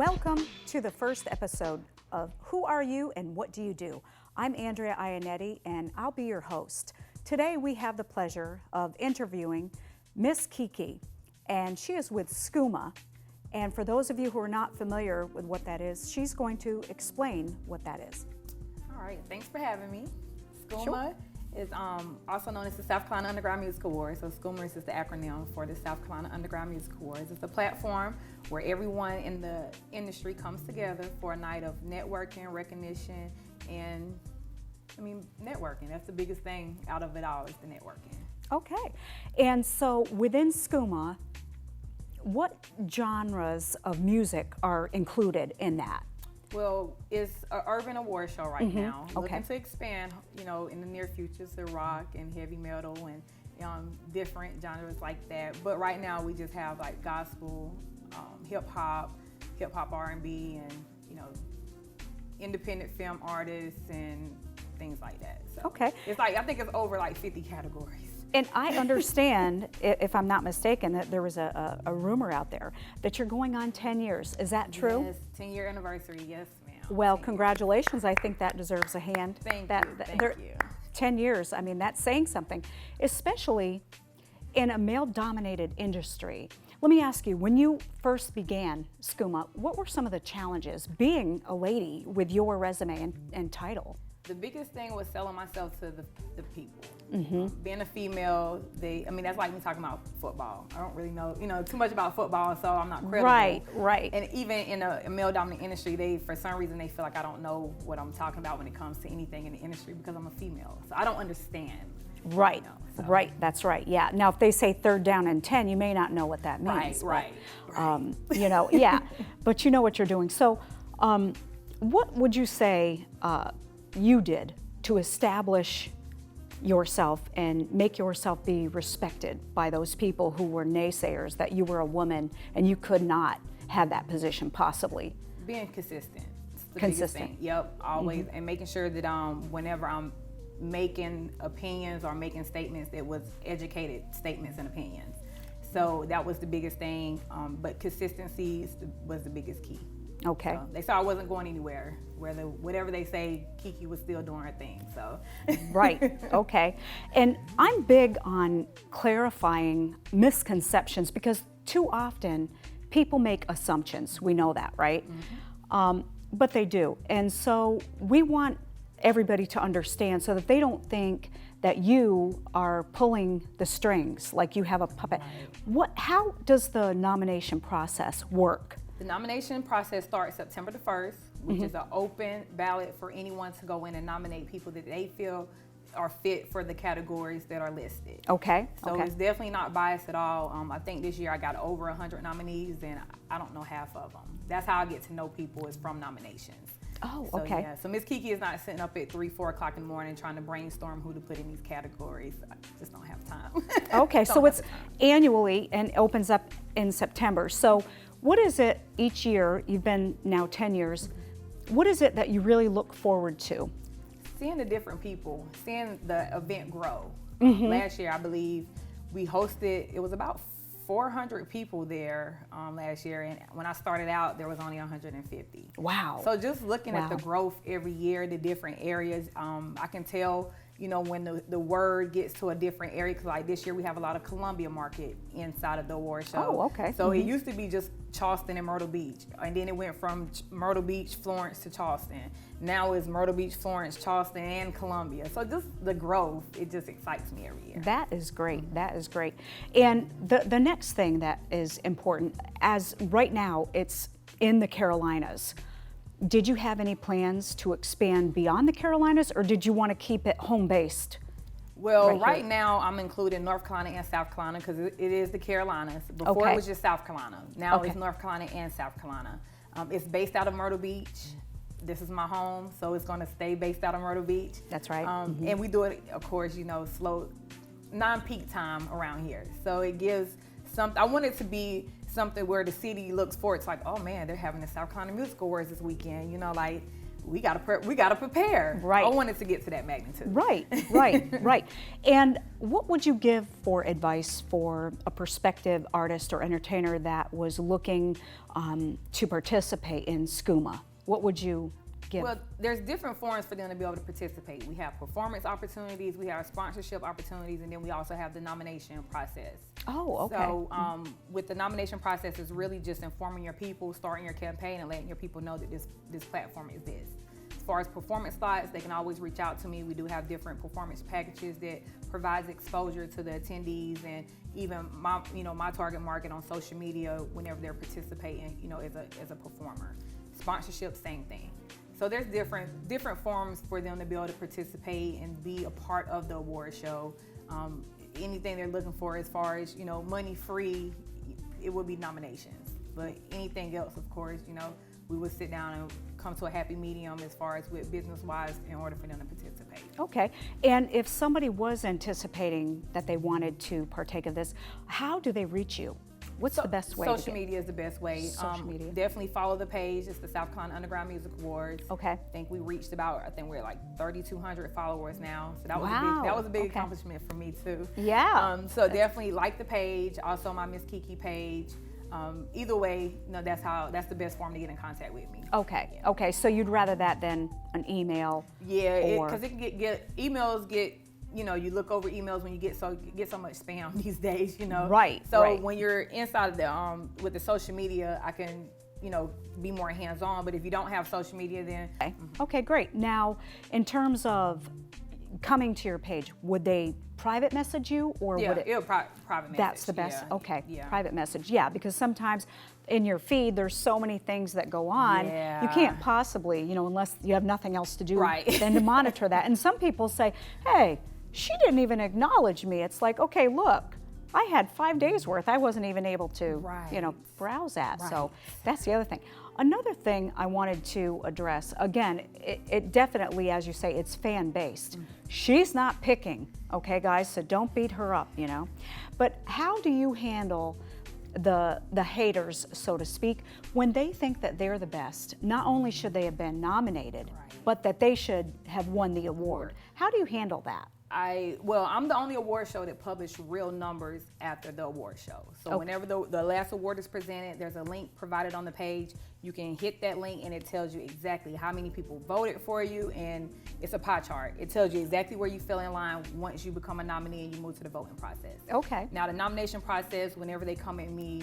Welcome to the first episode of Who Are You and What Do You Do? I'm Andrea Iannetti and I'll be your host. Today we have the pleasure of interviewing Mizz KeKe, and she is with SCUMA. And for those of you who are not familiar with what that is, she's going to explain what that is. All right, thanks for having me. SCUMA Sure. is also known as the South Carolina Underground Music Awards. So SCUMA is just the acronym for the South Carolina Underground Music Awards. It's a platform where everyone in the industry comes together for a night of networking, recognition, and networking. That's the biggest thing out of it all, is the networking. Okay, and so within SCUMA, what genres of music are included in that? Well, it's an urban award show right now. Okay. Looking to expand, in the near future to rock and heavy metal and different genres like that. But right now we just have like gospel, hip hop R&B, and independent film artists and things like that. So Okay. it's like, I think it's over like 50 categories. And I understand, if I'm not mistaken, that there was a rumor out there that you're going on 10 years. Is that true? Yes, 10-year anniversary, yes ma'am. Well, 10 years. congratulations. I think that deserves a hand. Thank Thank you. 10 years, that's saying something, especially in a male-dominated industry. Let me ask you, when you first began SCUMA, what were some of the challenges being a lady with your resume and title? The biggest thing was selling myself to the people. Mm-hmm. Being a female, that's like me talking about football. I don't really know, too much about football, so I'm not credible. Right. And even in a male-dominant industry, for some reason, they feel like I don't know what I'm talking about when it comes to anything in the industry because I'm a female. So I don't understand. Right, right, that's right, yeah. Now, if they say 3rd down and 10, you may not know what that means. Right. Yeah, but you know what you're doing. So what would you say you did to establish yourself and make yourself be respected by those people who were naysayers that you were a woman and you could not have that position possibly? Being consistent. It's the Consistent. biggest thing. Yep, always. And making sure that whenever I'm making opinions or making statements, it was educated statements and opinions. So that was the biggest thing, but consistency was the biggest key. Okay. So they saw I wasn't going anywhere. Whatever they say, KeKe was still doing her thing. So. Right. Okay. And I'm big on clarifying misconceptions because too often people make assumptions. We know that, right? Mm-hmm. But they do, and so we want everybody to understand so that they don't think that you are pulling the strings like you have a puppet. Right. How does the nomination process work? The nomination process starts September the 1st, which is an open ballot for anyone to go in and nominate people that they feel are fit for the categories that are listed. Okay. So it's definitely not biased at all. I think this year I got over 100 nominees, and I don't know half of them. That's how I get to know people, is from nominations. Oh, So, okay. yeah. So Mizz KeKe is not sitting up at 3-4 o'clock in the morning trying to brainstorm who to put in these categories. I just don't have time. Okay, so it's annually and opens up in September. So what is it each year, you've been now 10 years, what is it that you really look forward to? Seeing the different people, seeing the event grow. Mm-hmm. Last year, I believe, we hosted, it was about 400 people there last year, and when I started out, there was only 150. Wow. So just looking at Wow. the growth every year, the different areas, I can tell, when the word gets to a different area, because like this year we have a lot of Columbia market inside of the award show. Oh, okay. So it used to be just Charleston and Myrtle Beach, and then it went from Myrtle Beach, Florence to Charleston. Now it's Myrtle Beach, Florence, Charleston, and Columbia. So just the growth, it just excites me every year. That is great. That is great. And the next thing that is important, as right now it's in the Carolinas, did you have any plans to expand beyond the Carolinas, or did you want to keep it home-based? Well, right right here? now I'm including North Carolina and South Carolina because it is the Carolinas. Before Okay. it was just South Carolina. Now Okay. it's North Carolina and South Carolina. It's based out of Myrtle Beach. This is my home, so it's going to stay based out of Myrtle Beach. That's right. And we do it, of course, slow, non-peak time around here. So it gives something. I want it to be something where the city looks forward to, like, oh man, they're having the South Carolina Music Awards this weekend. we gotta prepare. Right. I wanted to get to that magnitude. Right, right. And what would you give for advice for a prospective artist or entertainer that was looking to participate in SCUMA? What would you give? Well, there's different forms for them to be able to participate. We have performance opportunities, we have sponsorship opportunities, and then we also have the nomination process. Oh, okay. So with the nomination process, it's really just informing your people, starting your campaign, and letting your people know that this platform exists. As far as performance slots, they can always reach out to me. We do have different performance packages that provides exposure to the attendees and even my target market on social media whenever they're participating, as a performer. Sponsorship, same thing. So there's different forms for them to be able to participate and be a part of the award show. Anything they're looking for as far as, money free, it would be nominations. But anything else, of course, we would sit down and come to a happy medium as far as with business-wise in order for them to participate. Okay, and if somebody was anticipating that they wanted to partake of this, how do they reach you? What's the best way? Social media is the best way. Social media. Definitely follow the page. It's the South Carolina Underground Music Awards. Okay. I think we reached we're like 3,200 followers now. So that was a big accomplishment for me too. Yeah. So definitely like the page. Also my Mizz KeKe page. Either way, that's the best form to get in contact with me. Okay. Yeah. Okay. So you'd rather that than an email? Yeah, because it can get emails get. You look over emails when you get so much spam these days, Right. So right. when you're inside of the with the social media, I can, be more hands-on. But if you don't have social media, then Okay. Okay, great. Now, in terms of coming to your page, would they private message you or would it? It'll private message. That's the best. Yeah. Okay. Yeah. Private message. Yeah, because sometimes in your feed there's so many things that go on. Yeah. You can't possibly, unless you have nothing else to do Right. than to monitor that. And some people say, "Hey, she didn't even acknowledge me." It's like, okay, look, I had 5 days worth. I wasn't even able to, Right. browse that. Right. So that's the other thing. Another thing I wanted to address, again, it definitely, as you say, it's fan-based. She's not picking, okay, guys, so don't beat her up, But how do you handle the haters, so to speak, when they think that they're the best? Not only should they have been nominated, but that they should have won the award. How do you handle that? I'm the only award show that published real numbers after the award show. So whenever the last award is presented, there's a link provided on the page. You can hit that link and it tells you exactly how many people voted for you, and it's a pie chart. It tells you exactly where you fell in line once you become a nominee and you move to the voting process. Okay. Now the nomination process, whenever they come at me,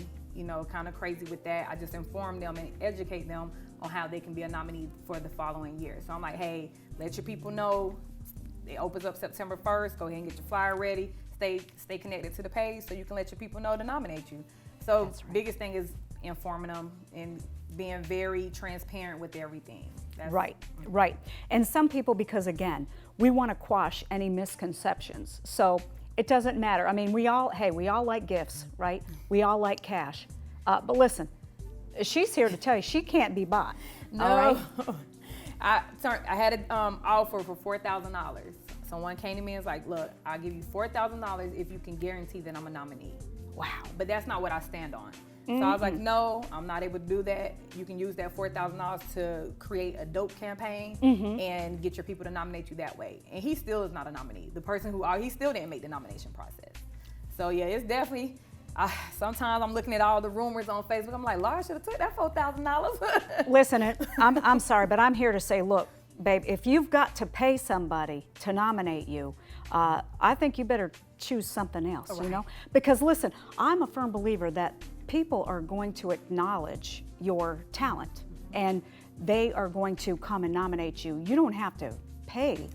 kind of crazy with that, I just inform them and educate them on how they can be a nominee for the following year. So I'm like, hey, let your people know. It opens up September 1st. Go ahead and get your flyer ready. Stay connected to the page so you can let your people know to nominate you. So That's right. Biggest thing is informing them and being very transparent with everything. Right. And some people, because again, we want to quash any misconceptions. So it doesn't matter. I mean, we all like gifts, right? We all like cash. But listen, she's here to tell you she can't be bought. No. All right? I had an offer for $4,000. Someone came to me and was like, look, I'll give you $4,000 if you can guarantee that I'm a nominee. Wow. But that's not what I stand on. So I was like, no, I'm not able to do that. You can use that $4,000 to create a dope campaign and get your people to nominate you that way. And he still is not a nominee. The person he still didn't make the nomination process. So yeah, it's definitely, sometimes I'm looking at all the rumors on Facebook. I'm like, Laura should have took that $4,000. Listen, I'm sorry, but I'm here to say, look, babe, if you've got to pay somebody to nominate you, I think you better choose something else, Because listen, I'm a firm believer that people are going to acknowledge your talent and they are going to come and nominate you. You don't have to pay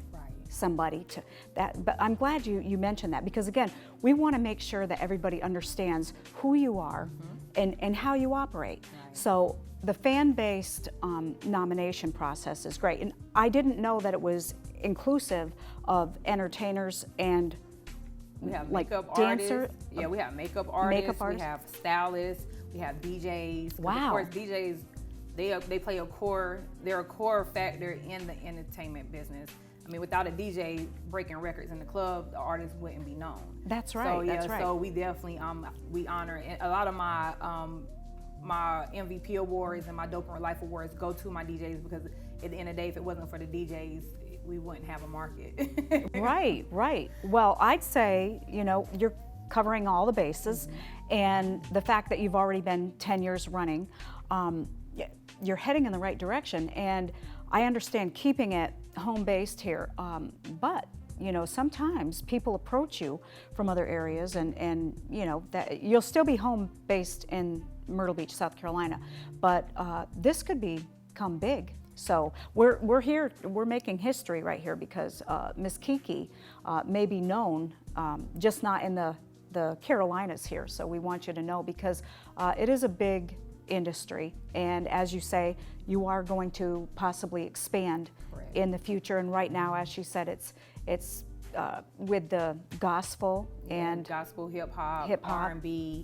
somebody to that, but I'm glad you mentioned that, because again, we want to make sure that everybody understands who you are and how you operate. So the fan-based nomination process is great, and I didn't know that it was inclusive of entertainers and we have like makeup dancer. artists. Yeah, we have makeup artists. We have stylists. We have DJs. Wow. Of course, DJs, they play a core. They're a core factor in the entertainment business. I mean, without a DJ breaking records in the club, the artist wouldn't be known. That's right. So yeah, that's right. so we definitely we honor a lot of my my MVP awards and my Dope in Real Life awards go to my DJs, because at the end of the day, if it wasn't for the DJs, we wouldn't have a market. Right, right. Well, I'd say, you know, you're covering all the bases, and the fact that you've already been 10 years running, you're heading in the right direction. And I understand keeping it home-based here, but you know, sometimes people approach you from other areas, and you know, that you'll still be home-based in Myrtle Beach, South Carolina, but this could become big. So we're here, we're making history right here, because Mizz KeKe may be known, just not in the Carolinas here. So we want you to know, because it is a big industry, and as you say, you are going to possibly expand in the future. And right now, as she said, it's with the gospel and gospel, hip hop, R&B,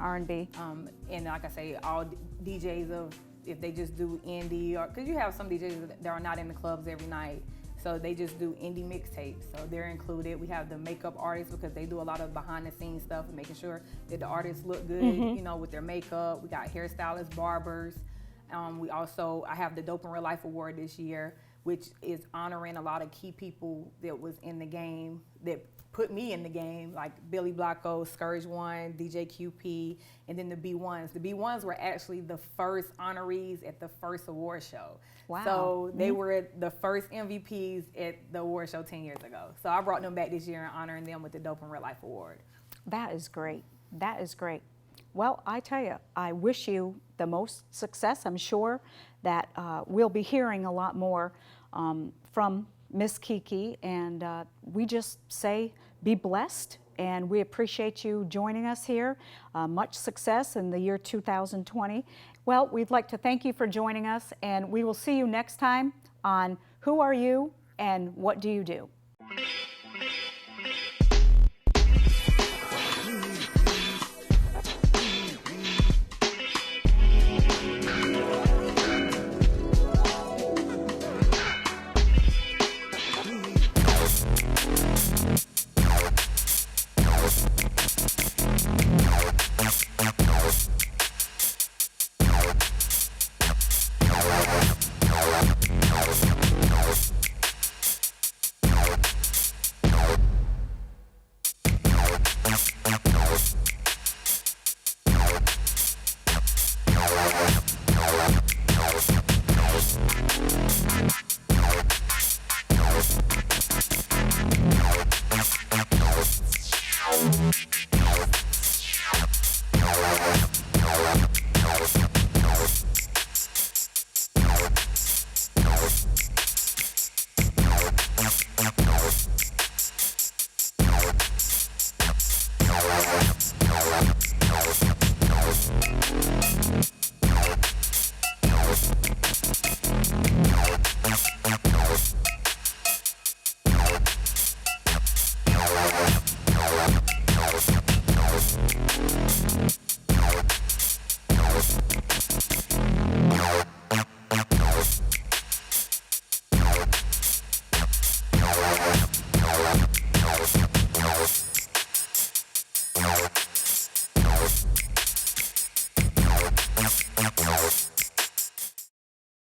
and like I say, all DJs of, if they just do indie, or because you have some DJs that are not in the clubs every night, so they just do indie mixtapes, so they're included. We have the makeup artists, because they do a lot of behind the scenes stuff and making sure that the artists look good, you know, with their makeup. We got hairstylists, barbers. I have the Dope in Real Life award this year, which is honoring a lot of key people that was in the game, that put me in the game, like Billy Blacko, Scourge One, DJ QP, and then the B1s. The B1s were actually the first honorees at the first award show. Wow. So they were the first MVPs at the award show 10 years ago. So I brought them back this year and honoring them with the Dope in Real Life award. That is great. That is great. Well, I tell you, I wish you the most success. I'm sure that we'll be hearing a lot more from Mizz KeKe, and we just say be blessed, and we appreciate you joining us here. Much success in the year 2020. Well, we'd like to thank you for joining us, and we will see you next time on Who Are You and What Do You Do?